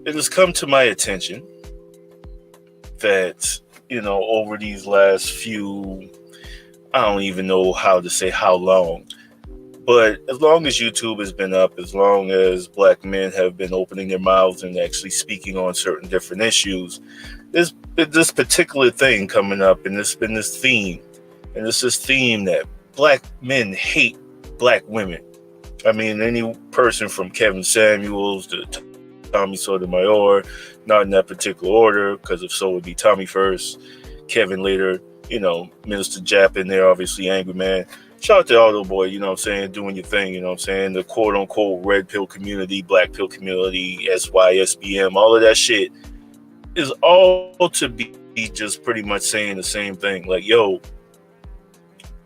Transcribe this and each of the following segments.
It has come to my attention that, over these last few, I don't even know how to say how long, but as long as YouTube has been up, as long as black men have been opening their mouths and actually speaking on certain different issues, there's this particular thing coming up, and there's been this theme, and it's this theme that black men hate black women. I mean, any person from Kevin Samuels to Tommy Sotomayor, not in that particular order, because if so, it would be Tommy first, Kevin later, Minister Jap in there, obviously Angry Man. Shout out to Auto Boy, doing your thing, the quote unquote red pill community, black pill community, SYSBM, all of that shit is all to be just pretty much saying the same thing. Like, yo,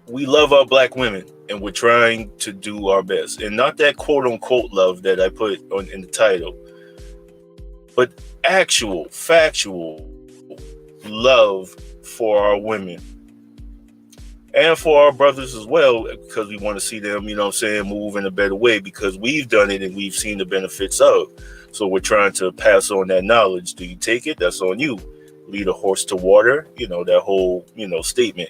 we love our black women and we're trying to do our best. And not that quote unquote love that I put in the title, but actual, factual love for our women and for our brothers as well, because we want to see them, move in a better way, because we've done it and we've seen the benefits of. So we're trying to pass on that knowledge. Do you take it? That's on you. Lead a horse to water, that whole, statement.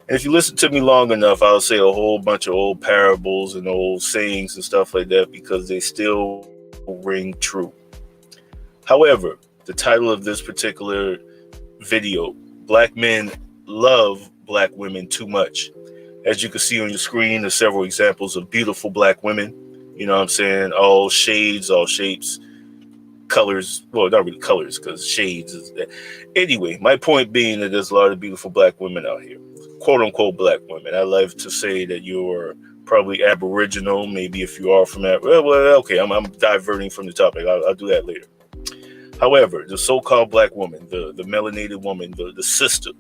And if you listen to me long enough, I'll say a whole bunch of old parables and old sayings and stuff like that, because they still ring true. However, the title of this particular video, Black Men Love Black Women Too Much. As you can see on your screen, there's several examples of beautiful black women. All shades, all shapes, colors. Well, not really colors, because shades is that. Anyway, my point being that there's a lot of beautiful black women out here. Quote unquote black women. I love to say that you're probably Aboriginal, maybe if you are from that. Well, okay, I'm diverting from the topic. I'll do that later. However, the so-called black woman, the melanated woman, the sister,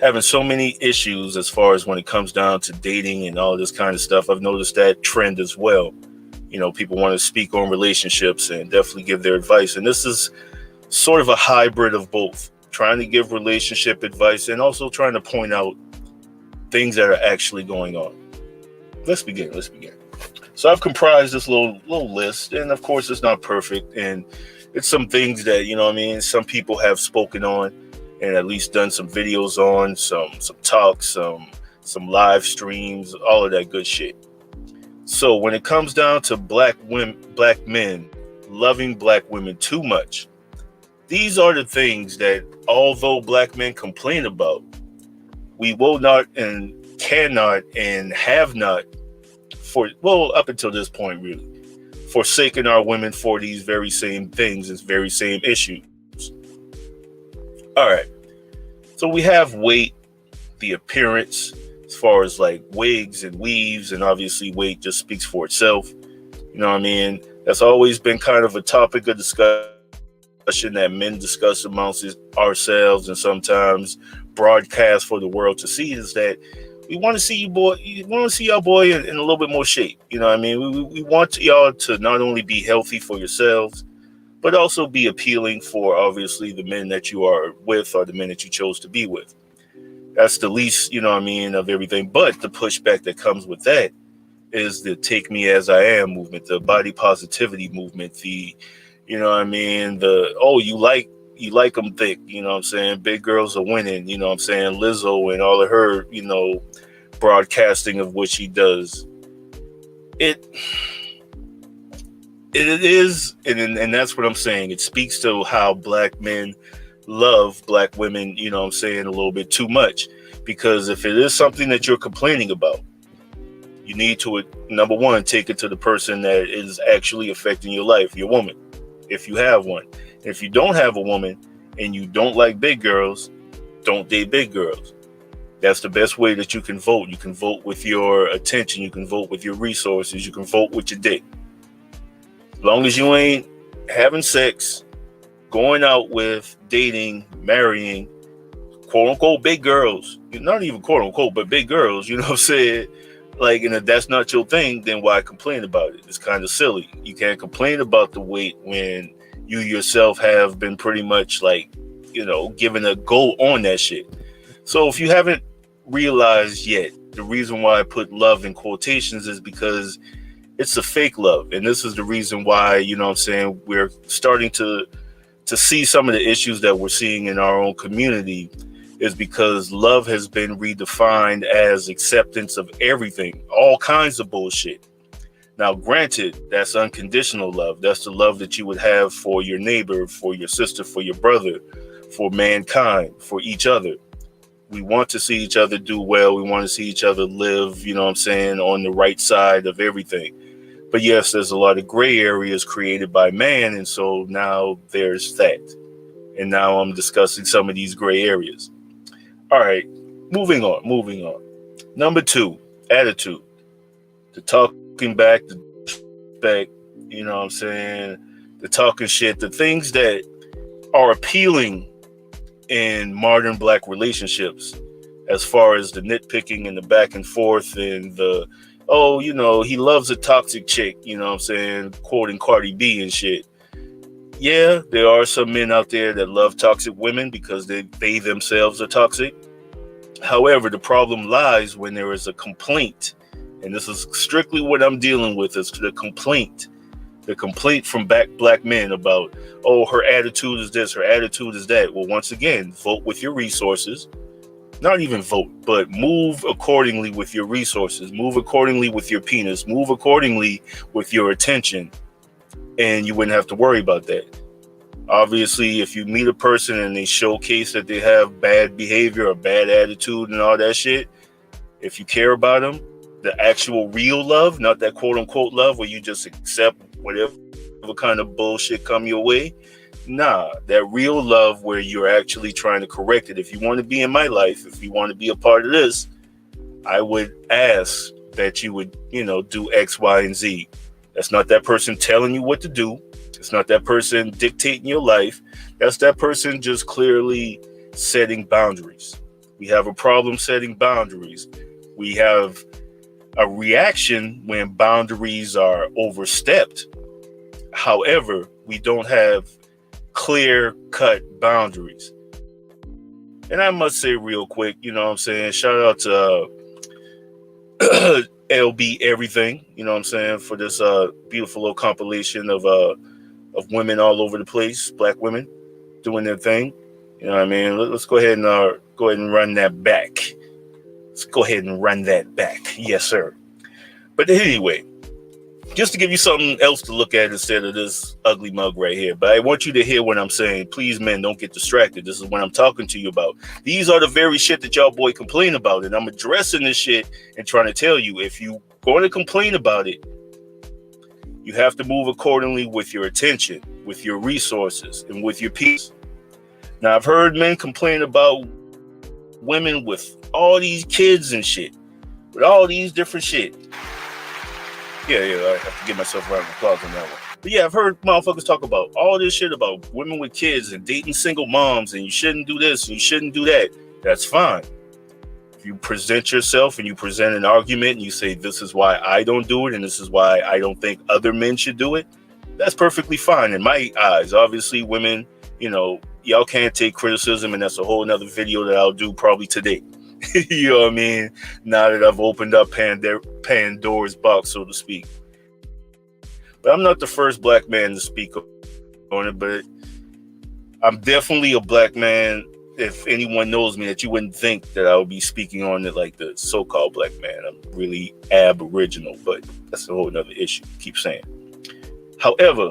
having so many issues as far as when it comes down to dating and all this kind of stuff. I've noticed that trend as well. People want to speak on relationships and definitely give their advice. And this is sort of a hybrid of both, trying to give relationship advice and also trying to point out things that are actually going on. Let's begin. So I've comprised this little list, and of course it's not perfect, and it's some things that, some people have spoken on and at least done some videos on, some talks, some live streams, all of that good shit. So when it comes down to black men loving black women too much, these are the things that, although black men complain about, we will not and cannot and have not, up until this point really, forsaken our women for these very same things, these very same issues. All right. So we have weight, the appearance, as far as like wigs and weaves, and obviously weight just speaks for itself. That's always been kind of a topic of discussion that men discuss amongst ourselves and sometimes broadcast for the world to see, is that we want to see you want to see y'all boy in a little bit more shape. We want y'all to not only be healthy for yourselves, but also be appealing for obviously the men that you are with or the men that you chose to be with. That's the least, of everything. But the pushback that comes with that is the take me as I am movement, the body positivity movement, the, you like them thick, big girls are winning, Lizzo and all of her, broadcasting of what she does. It is, and that's what I'm saying. It speaks to how black men love black women, a little bit too much. Because if it is something that you're complaining about, you need to, number one, take it to the person that is actually affecting your life, your woman, if you have one. And if you don't have a woman and you don't like big girls, don't date big girls. That's the best way that you can vote. You can vote with your attention. You can vote with your resources. You can vote with your dick. As long as you ain't having sex, going out with, dating, marrying, quote unquote, big girls, not even quote unquote, but big girls, Like, and if that's not your thing, then why complain about it? It's kind of silly. You can't complain about the weight when you yourself have been pretty much given a go on that shit. So if you haven't realized yet, the reason why I put love in quotations is because It's a fake love. And this is the reason why, you know what I'm saying, we're starting to see some of the issues that we're seeing in our own community, is because love has been redefined as acceptance of everything, all kinds of bullshit. Now, granted, that's unconditional love. That's the love that you would have for your neighbor, for your sister, for your brother, for mankind, for each other. We want to see each other do well. We want to see each other live, you know what I'm saying, on the right side of everything. But yes, there's a lot of gray areas created by man. And so now there's that. And now I'm discussing some of these gray areas. All right, moving on. Number 2, attitude. The talking back, the back, you know what I'm saying, the talking shit, the things that are appealing in modern black relationships, as far as the nitpicking and the back and forth and the, oh, you know, he loves a toxic chick, you know what I'm saying, quoting Cardi B and shit. Yeah, there are some men out there that love toxic women because they themselves are toxic. However, the problem lies when there is a complaint, and this is strictly what I'm dealing with, is the complaint from black men about, oh, her attitude is this, her attitude is that. Well, once again, vote with your resources. Not even vote, but move accordingly with your resources. Move accordingly with your penis. Move accordingly with your attention. And you wouldn't have to worry about that. Obviously, if you meet a person and they showcase that they have bad behavior or bad attitude and all that shit, if you care about them, the actual real love, not that quote unquote love where you just accept whatever kind of bullshit come your way. Nah, that real love where you're actually trying to correct it. If you want to be in my life, if you want to be a part of this, I would ask that you would, you know, do X, Y, and Z. That's not that person telling you what to do. It's not that person dictating your life. That's that person just clearly setting boundaries. We have a problem setting boundaries. We have a reaction when boundaries are overstepped. However, we don't have clear-cut boundaries. And I must say real quick, you know what I'm saying, shout out to LB Everything, you know what I'm saying, for this beautiful little compilation of women all over the place, black women doing their thing. You know what I mean? Let's go ahead and run that back. Let's go ahead and run that back. Yes, sir. But anyway, just to give you something else to look at instead of this ugly mug right here. But I want you to hear what I'm saying. Please, men, don't get distracted. This is what I'm talking to you about. These are the very shit that y'all boy complain about. And I'm addressing this shit and trying to tell you, if you going to complain about it, you have to move accordingly with your attention, with your resources, and with your peace. Now, I've heard men complain about women with all these kids and shit, with all these different shit. Yeah, I have to give myself a round of applause on that one. But yeah, I've heard motherfuckers talk about all this shit about women with kids and dating single moms, and you shouldn't do this and you shouldn't do that. That's fine. If you present yourself and you present an argument and you say, this is why I don't do it and this is why I don't think other men should do it, that's perfectly fine in my eyes. Obviously, women, you know, y'all can't take criticism, and that's a whole nother video that I'll do probably today. You know what I mean? Now that I've opened up Pandora's box, so to speak. But I'm not the first black man to speak on it, but I'm definitely a black man. If anyone knows me, that you wouldn't think that I would be speaking on it like the so-called black man. I'm really aboriginal, but that's a whole nother issue. Keep saying. However,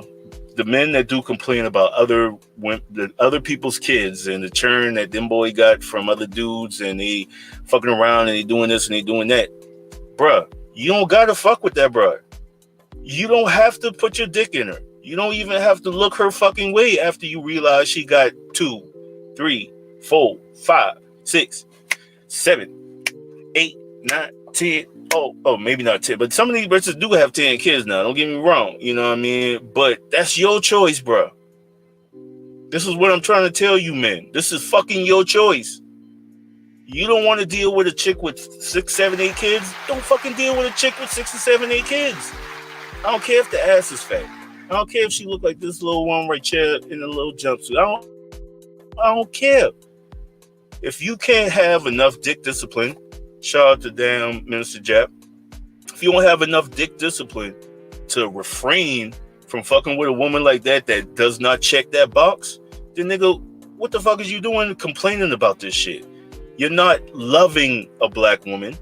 the men that do complain about other people's kids and the churn that them boy got from other dudes, and they fucking around and they doing this and they doing that, bruh, you don't gotta fuck with that, bruh. You don't have to put your dick in her. You don't even have to look her fucking way after you realize she got 2, 3, 4, 5, 6, 7, 8, 9, 10. Oh, maybe not 10, but some of these bitches do have 10 kids now. Don't get me wrong. You know what I mean? But that's your choice, bro. This is what I'm trying to tell you, man. This is fucking your choice. You don't want to deal with a chick with 6, 7, 8 kids? Don't fucking deal with a chick with 6 or 7, 8 kids. I don't care if the ass is fat. I don't care if she look like this little one right here in a little jumpsuit. I don't care. If you can't have enough dick discipline, shout out to damn Minister Jap. If you don't have enough dick discipline to refrain from fucking with a woman like that does not check that box, then nigga, what the fuck is you doing complaining about this shit? You're not loving a black woman.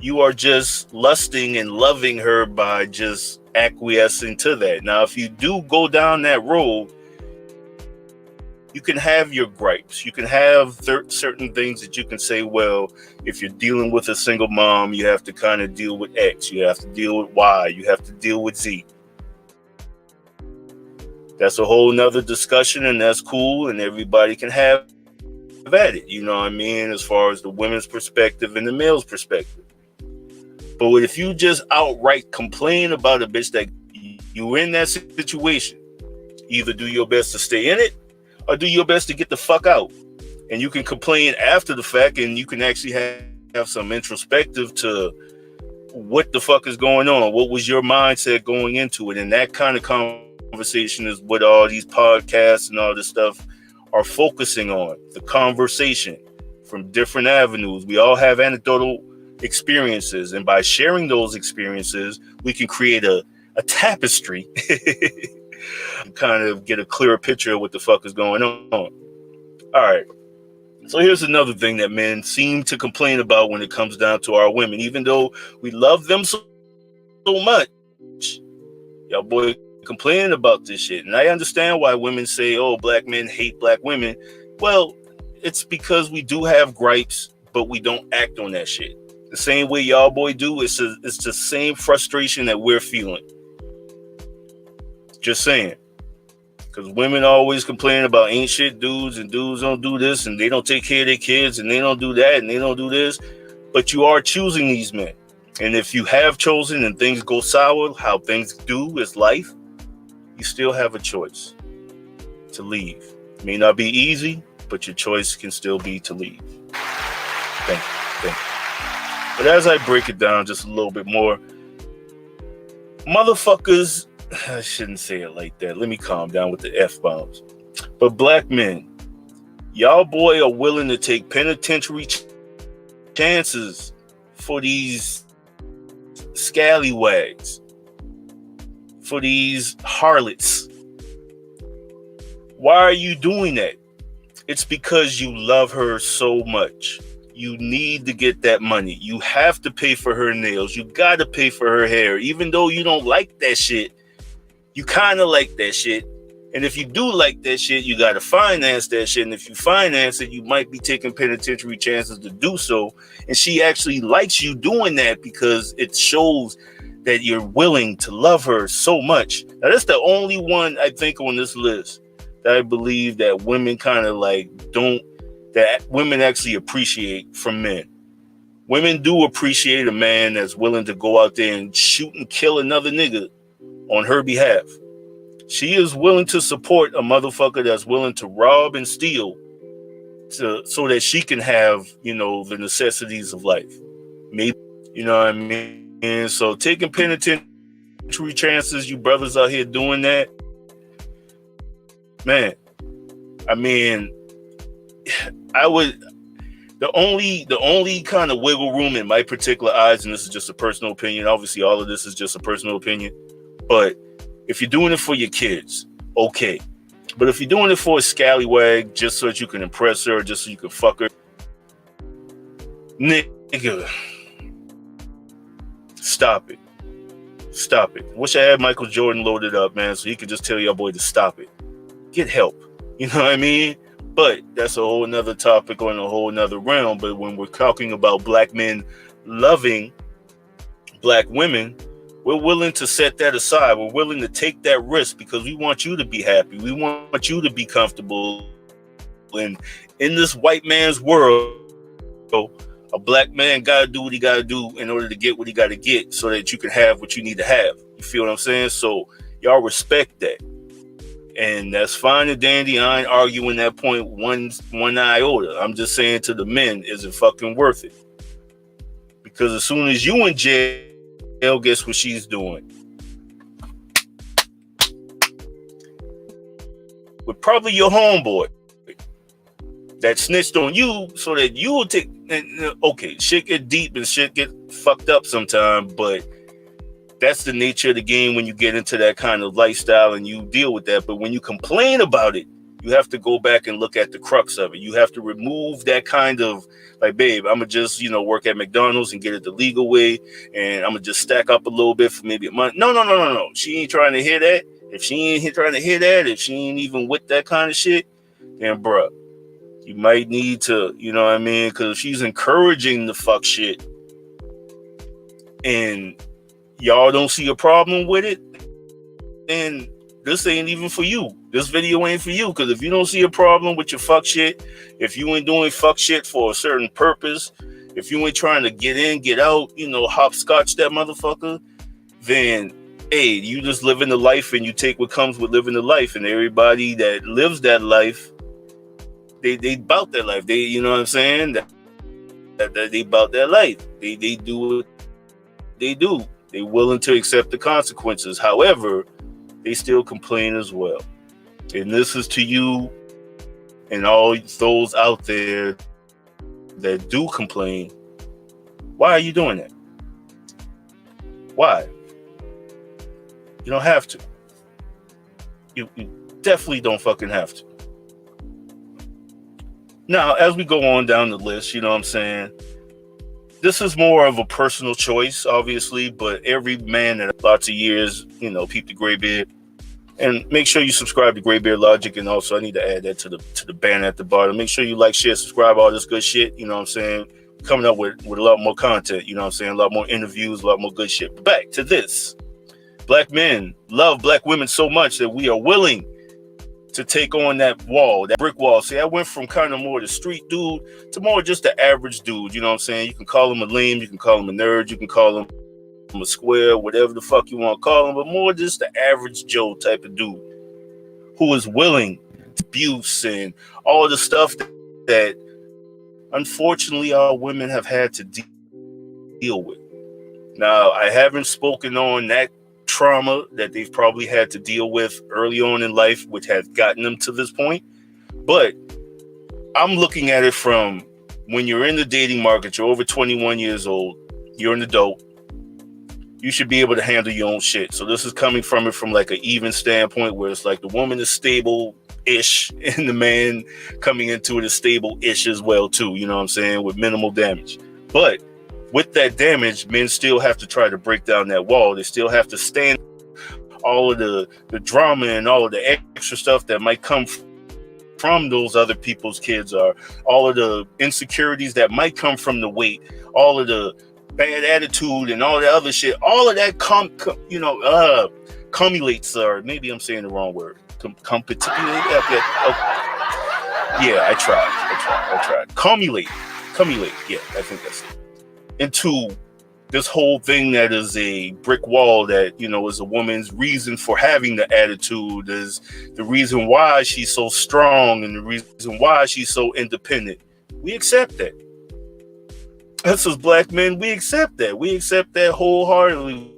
You are just lusting and loving her by just acquiescing to that. Now, if you do go down that road, you can have your gripes. You can have certain things that you can say, well, if you're dealing with a single mom, you have to kind of deal with X. You have to deal with Y. You have to deal with Z. That's a whole nother discussion, and that's cool, and everybody can have at it. You know what I mean? As far as the women's perspective and the male's perspective. But if you just outright complain about a bitch that you're in that situation, either do your best to stay in it or do your best to get the fuck out. And you can complain after the fact, and you can actually have some introspective to what the fuck is going on. What was your mindset going into it? And that kind of conversation is what all these podcasts and all this stuff are focusing on. The conversation from different avenues. We all have anecdotal experiences, and by sharing those experiences, we can create a tapestry and kind of get a clearer picture of what the fuck is going on. All right. So here's another thing that men seem to complain about when it comes down to our women. Even though we love them so much, y'all boy complaining about this shit. And I understand why women say, oh, black men hate black women. Well, it's because we do have gripes, but we don't act on that shit. The same way y'all boy do. It's the same frustration that we're feeling. Just saying. Because women always complain about ain't shit dudes, and dudes don't do this, and they don't take care of their kids, and they don't do that, and they don't do this. But you are choosing these men. And if you have chosen and things go sour, how things do is life, you still have a choice to leave. It may not be easy, but your choice can still be to leave. Thank you. But as I break it down just a little bit more, motherfuckers, I shouldn't say it like that. Let me calm down with the F-bombs. But black men, y'all boy are willing to take penitentiary chances for these scallywags, for these harlots. Why are you doing that? It's because you love her so much. You need to get that money. You have to pay for her nails. You got to pay for her hair. Even though you don't like that shit, you kind of like that shit. And if you do like that shit, you got to finance that shit. And if you finance it, you might be taking penitentiary chances to do so. And she actually likes you doing that because it shows that you're willing to love her so much. Now, that's the only one I think on this list that I believe that women kind of like that women actually appreciate from men. Women do appreciate a man that's willing to go out there and shoot and kill another nigga on her behalf. She is willing to support a motherfucker that's willing to rob and steal so that she can have, the necessities of life. Maybe, you know what I mean? And so taking penitentiary chances, you brothers out here doing that, man, I mean, the only kind of wiggle room in my particular eyes, and this is just a personal opinion, obviously all of this is just a personal opinion, but if you're doing it for your kids, okay. But if you're doing it for a scallywag just so that you can impress her, just so you can fuck her, nigga, stop it. Stop it. Wish I had Michael Jordan loaded up, man, so he could just tell your boy to stop it. Get help. You know what I mean? But that's a whole nother topic on a whole nother realm. But when we're talking about black men loving black women, we're willing to set that aside. We're willing to take that risk because we want you to be happy. We want you to be comfortable. And in this white man's world, a black man got to do what he got to do in order to get what he got to get so that you can have what you need to have. You feel what I'm saying? So y'all respect that. And that's fine and dandy. I ain't arguing that point one iota. I'm just saying to the men, is it fucking worth it? Because as soon as you in jail, guess what she's doing? With probably your homeboy that snitched on you so that you will take... Okay, shit get deep and shit get fucked up sometime, but That's the nature of the game when you get into that kind of lifestyle and you deal with that. But when you complain about it, you have to go back and look at the crux of it. You have to remove that kind of like, babe, I'm gonna just, work at McDonald's and get it the legal way, and I'm gonna just stack up a little bit for maybe a month. No. She ain't trying to hear that. If she ain't trying to hear that, if she ain't even with that kind of shit, then bruh, you might need to, you know what I mean? Because if she's encouraging the fuck shit and y'all don't see a problem with it, then this ain't even for you. This video ain't for you. Because if you don't see a problem with your fuck shit, if you ain't doing fuck shit for a certain purpose, if you ain't trying to get in, get out, hopscotch that motherfucker, then, hey, you just living the life and you take what comes with living the life. And everybody that lives that life, they bout that life. They, you know what I'm saying? That they bout that life. They do what they do. They willing to accept the consequences. However, they still complain as well. And this is to you and all those out there that do complain. Why are you doing that? Why? You don't have to. You definitely don't fucking have to. Now, as we go on down the list, you know what I'm saying? This is more of a personal choice, obviously, but every man that lots of years, peep the gray beard. And make sure you subscribe to Gray Beard Logic. And also, I need to add that to the banner at the bottom. Make sure you like, share, subscribe, all this good shit. You know what I'm saying? Coming up with a lot more content. You know what I'm saying? A lot more interviews, a lot more good shit. But back to this. Black men love black women so much that we are willing to take on that wall, that brick wall. See, I went from kind of more the street dude to more just the average dude. You know what I'm saying? You can call him a lame. You can call him a nerd. You can call him a square, whatever the fuck you want to call him, but more just the average Joe type of dude who is willing to abuse and all the stuff that unfortunately our women have had to deal with. Now, I haven't spoken on that trauma that they've probably had to deal with early on in life, which has gotten them to this point, but I'm looking at it from when you're in the dating market, you're over 21 years old, you're an adult, you should be able to handle your own shit. So this is coming from like an even standpoint where it's like the woman is stable-ish and the man coming into it is stable-ish as well too, you know what I'm saying, with minimal damage. But with that damage, men still have to try to break down that wall. They still have to stand all of the drama and all of the extra stuff that might come from those other people's kids, or all of the insecurities that might come from the weight, all of the bad attitude and all the other shit, all of that cumulates, or maybe I'm saying the wrong word. I tried. Cumulate. Yeah, I think that's it. Into this whole thing that is a brick wall that, is a woman's reason for having the attitude, is the reason why she's so strong and the reason why she's so independent. We accept that. Us as black men, we accept that. We accept that wholeheartedly.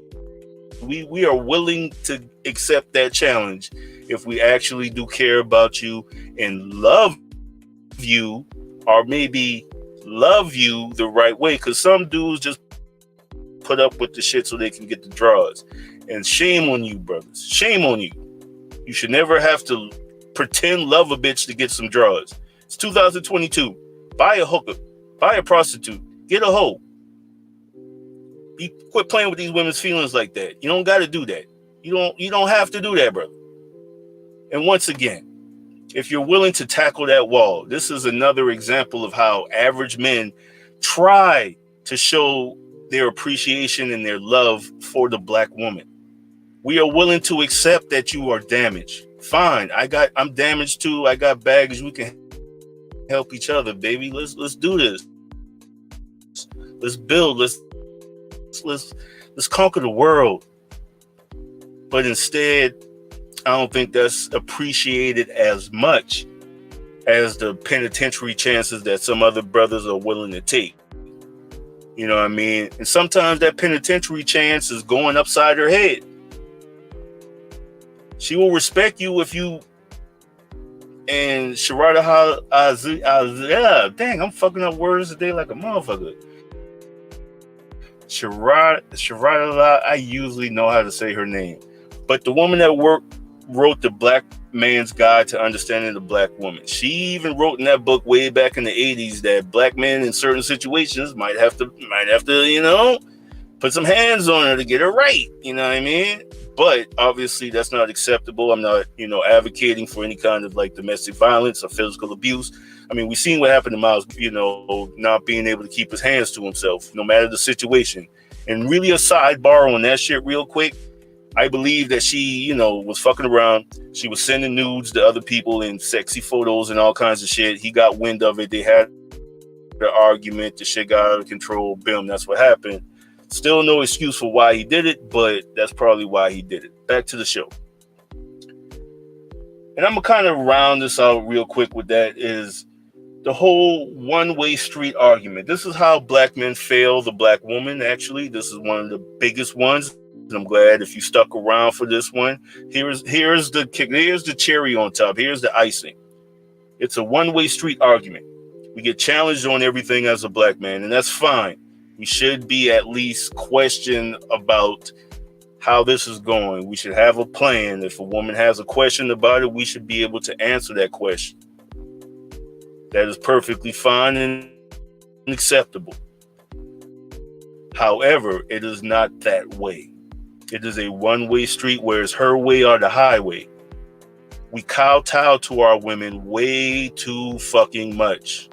We are willing to accept that challenge if we actually do care about you and love you, or maybe love you the right way. Because some dudes just put up with the shit so they can get the draws. And shame on you, brothers. Shame on you. You should never have to pretend love a bitch to get some draws. It's 2022. Buy a hooker. Buy a prostitute. Get a hoe. Quit playing with these women's feelings like that. You don't got to do that. You don't have to do that, brother. And once again, if you're willing to tackle that wall, this is another example of how average men try to show their appreciation and their love for the black woman. We are willing to accept that you are damaged. Fine, I'm damaged too. I got baggage. We can help each other, baby. Let's do this. Let's build. Let's conquer the world. But instead, I don't think that's appreciated as much as the penitentiary chances that some other brothers are willing to take. You know what I mean? And sometimes that penitentiary chance is going upside her head. She will respect you if you and Sharada dang, I'm fucking up words today like a motherfucker. Sharada, I usually know how to say her name, but the woman that wrote the Black Man's Guide to Understanding the Black Woman. She even wrote in that book way back in the 80s that black men in certain situations might have to, put some hands on her to get her right. You know what I mean? But obviously that's not acceptable. I'm not, advocating for any kind of like domestic violence or physical abuse. I mean, we've seen what happened to Miles, not being able to keep his hands to himself, no matter the situation. And really a sidebar on that shit real quick. I believe that she, was fucking around. She was sending nudes to other people in sexy photos and all kinds of shit. He got wind of it. They had an argument. The shit got out of control. Boom, that's what happened. Still no excuse for why he did it, but that's probably why he did it. Back to the show. And I'm going to kind of round this out real quick with that is the whole one-way street argument. This is how black men fail the black woman, actually. This is one of the biggest ones. And I'm glad if you stuck around for this one. Here's the kick. Here's the cherry on top. Here's the icing. It's a one-way street argument. We get challenged on everything as a black man, and that's fine. We should be at least questioned about how this is going. We should have a plan. If a woman has a question about it, we should be able to answer that question. That is perfectly fine and acceptable. However, it is not that way. It is a one-way street where it's her way or the highway. We kowtow to our women way too fucking much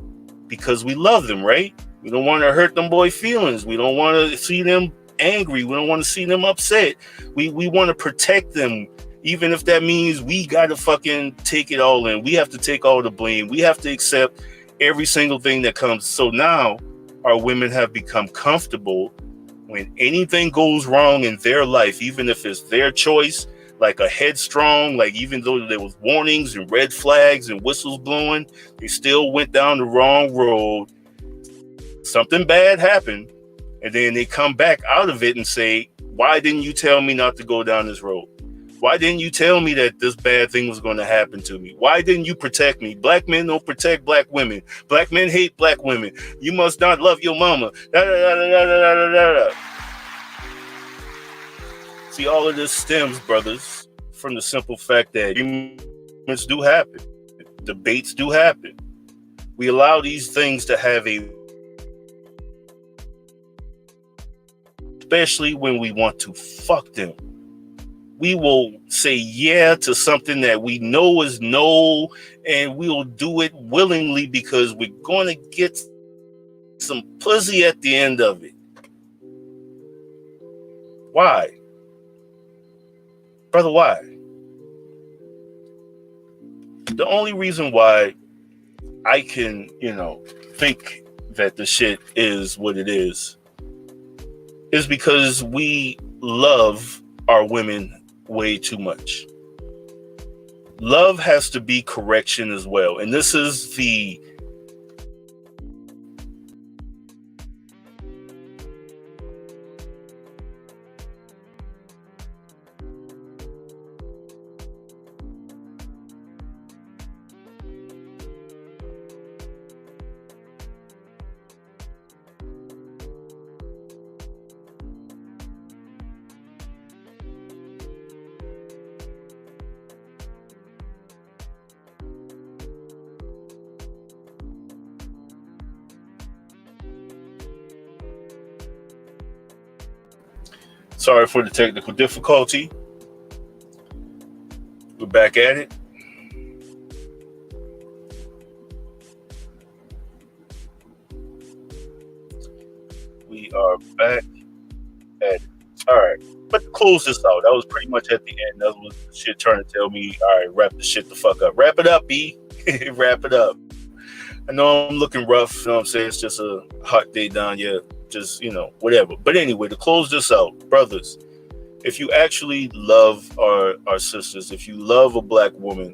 because we love them, right? We don't want to hurt them boy feelings. We don't want to see them angry. We don't want to see them upset. We want to protect them, even if that means we got to fucking take it all in. We have to take all the blame. We have to accept every single thing that comes. So now our women have become comfortable when anything goes wrong in their life, even if it's their choice, like a headstrong, like even though there was warnings and red flags and whistles blowing, they still went down the wrong road. Something bad happened, and then they come back out of it and say, why didn't you tell me not to go down this road? Why didn't you tell me that this bad thing was going to happen to me? Why didn't you protect me? Black men don't protect black women. Black men hate black women. You must not love your mama. Da, da, da, da, da, da, da, da. See, all of this stems, brothers, from the simple fact that arguments do happen. Debates do happen. We allow these things to have especially when we want to fuck them. We will say yeah to something that we know is no, and we'll do it willingly because we're going to get some pussy at the end of it. Why? Brother, why? The only reason why I can, think that the shit is what it is because we love our women way too much. Love has to be correction as well. And this is the sorry for the technical difficulty. We're back at it. We are back at it. All right. But to close this out, that was pretty much at the end. That was the shit trying to tell me, all right, wrap the shit the fuck up. Wrap it up, B. Wrap it up. I know I'm looking rough. You know what I'm saying? It's just a hot day down here. Just, whatever. But anyway, to close this out, brothers, if you actually love our sisters, if you love a black woman,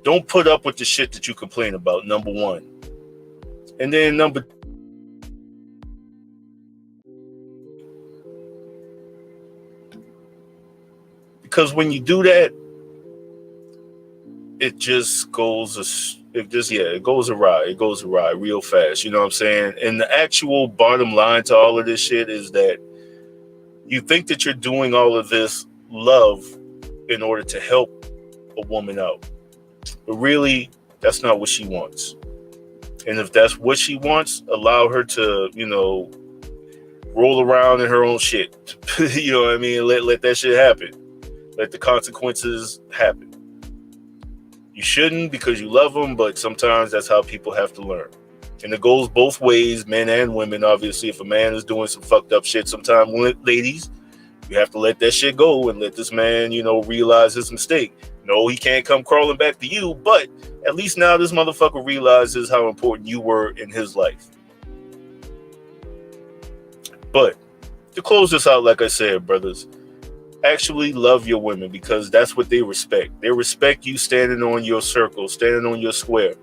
don't put up with the shit that you complain about, number one. And then number two, because when you do that, it just goes, it goes awry. It goes awry real fast. You know what I'm saying? And the actual bottom line to all of this shit is that you think that you're doing all of this love in order to help a woman out. But really, that's not what she wants. And if that's what she wants, allow her to, roll around in her own shit. You know what I mean? Let that shit happen. Let the consequences happen. You shouldn't because you love them, but sometimes that's how people have to learn. And it goes both ways, men and women. Obviously, if a man is doing some fucked up shit, sometimes, ladies, you have to let that shit go and let this man, realize his mistake. No, he can't come crawling back to you, but at least now this motherfucker realizes how important you were in his life. But to close this out, like I said, brothers, actually love your women because that's what they respect. They respect you standing on your circle, standing on your square.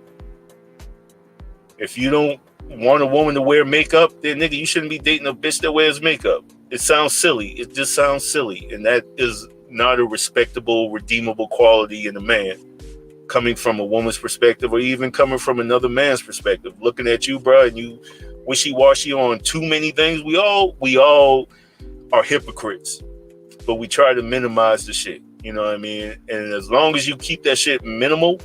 If you don't want a woman to wear makeup, then nigga, you shouldn't be dating a bitch that wears makeup. It sounds silly. It just sounds silly. And that is not a respectable, redeemable quality in a man. Coming from a woman's perspective or even coming from another man's perspective. Looking at you, bro, and you wishy-washy on too many things. We all are hypocrites. But we try to minimize the shit. You know what I mean? And as long as you keep that shit minimal,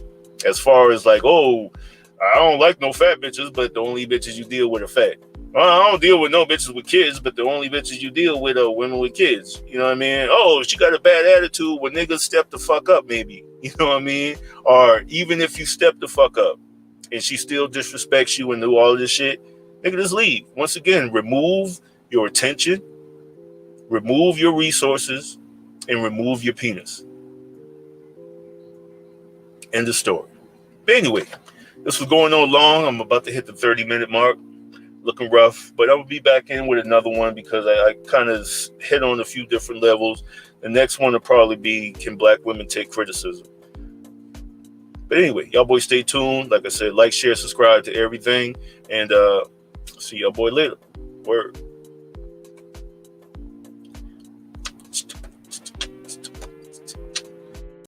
as far as like, oh, I don't like no fat bitches, but the only bitches you deal with are fat. I don't deal with no bitches with kids, but the only bitches you deal with are women with kids. You know what I mean? Oh, she got a bad attitude. Well, niggas step the fuck up, maybe. You know what I mean? Or even if you step the fuck up and she still disrespects you and do all of this shit, nigga, just leave. Once again, remove your attention, remove your resources, and remove your penis. End of story. But anyway, this was going on long. I'm about to hit the 30-minute mark. Looking rough, but I will be back in with another one because I kind of hit on a few different levels. The next one will probably be, can black women take criticism? But anyway, y'all boys stay tuned. Like I said, like, share, subscribe to everything, and see y'all boy later. Word.